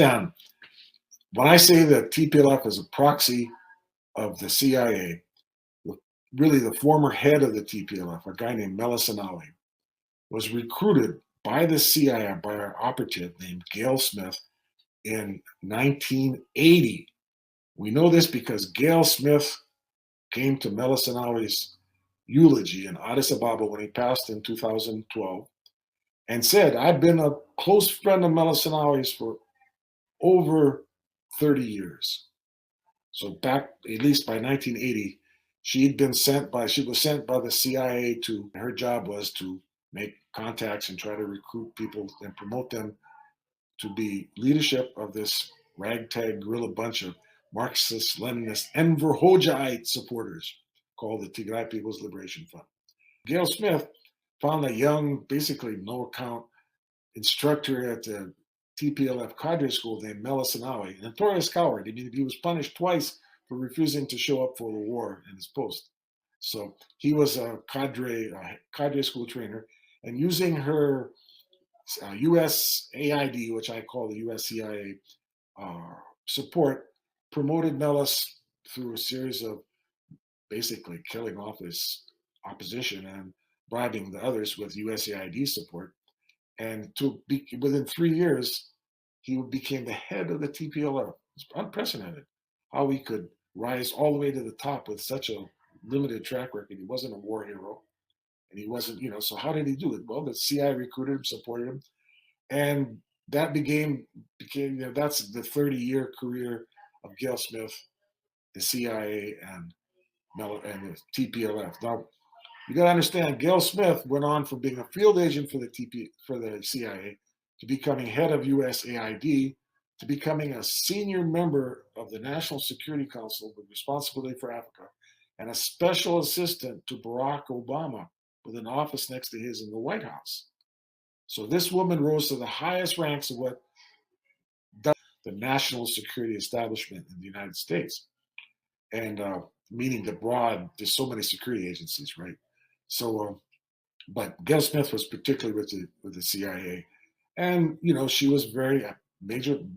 understand, when I say that TPLF is a proxy of the CIA, really the former head of the TPLF, a guy named Zenawi, was recruited by the CIA by an operative named Gail Smith in 1980. We know this because Gail Smith came to Zenawi's eulogy in Addis Ababa when he passed in 2012 and said, I've been a close friend of Zenawi's for over 30 years. So back, at least by 1980, she was sent by the CIA to, her job was to make contacts and try to recruit people and promote them to be leadership of this ragtag guerrilla bunch of Marxist, Leninist, and Verhoevenite supporters called the Tigray People's Liberation Front. Gail Smith found a young, basically no account instructor at the TPLF cadre school named Zenawi, a notorious coward. I mean, he was punished twice for refusing to show up for the war in his post. So he was a cadre school trainer, and using her USAID, which I call the US CIA support, promoted Melis through a series of basically killing off his opposition and bribing the others with USAID support. And within 3 years, he became the head of the TPLF. It's unprecedented how he could rise all the way to the top with such a limited track record. He wasn't a war hero, and he wasn't, so how did he do it? Well, the CIA recruited him, supported him, and that became that's the 30-year career of Gail Smith, the CIA, and the TPLF. Now, you got to understand, Gail Smith went on from being a field agent for the CIA to becoming head of USAID to becoming a senior member of the National Security Council with responsibility for Africa and a special assistant to Barack Obama with an office next to his in the White House. So this woman rose to the highest ranks of what the national security establishment in the United States, and meaning there's so many security agencies, right? So, but Gail Smith was particularly with the CIA, and she was very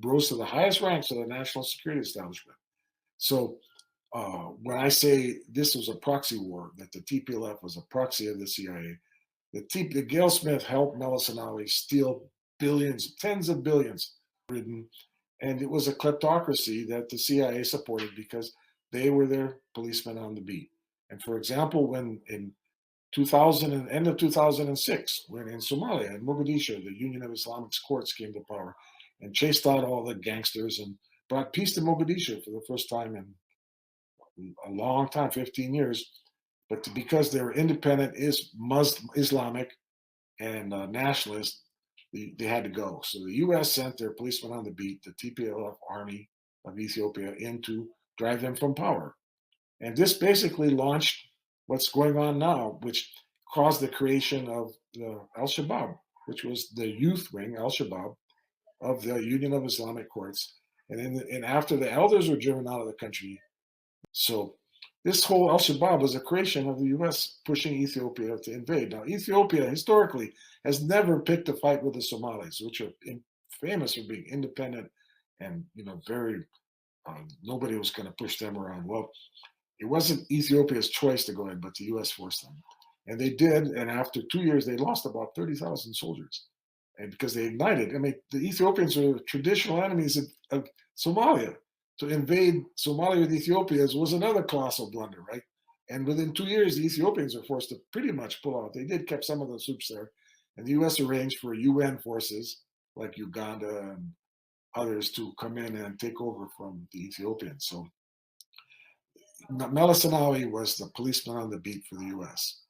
rose to the highest ranks of the national security establishment. So when I say this was a proxy war, that the TPLF was a proxy of the CIA, the Gail Smith helped Zenawi steal billions, tens of billions, and it was a kleptocracy that the CIA supported because they were their policemen on the beat. And for example, when in end of 2006, when in Somalia, in Mogadishu, the Union of Islamic Courts came to power and chased out all the gangsters and brought peace to Mogadishu for the first time in a long time, 15 years. But because they were independent, Islamic, and nationalist, they had to go. So the U.S. sent their policemen on the beat, the TPLF army of Ethiopia, in to drive them from power. And this basically launched what's going on now, which caused the creation of the Al-Shabaab, which was the youth wing, Al-Shabaab, of the Union of Islamic Courts. And after the elders were driven out of the country, so this whole Al-Shabaab was a creation of the U.S. pushing Ethiopia to invade. Now, Ethiopia historically has never picked a fight with the Somalis, which are famous for being independent and very nobody was going to push them around. Well, it wasn't Ethiopia's choice to go in, but the U.S. forced them, and they did. And after 2 years, they lost about 30,000 soldiers, and because they ignited. I mean, the Ethiopians are traditional enemies of Somalia. To invade Somalia with Ethiopia was another colossal blunder, right? And within 2 years, the Ethiopians were forced to pretty much pull out. They did keep some of the troops there, and the U.S. arranged for UN forces like Uganda and others to come in and take over from the Ethiopians. So Zenawi was the policeman on the beat for the U.S.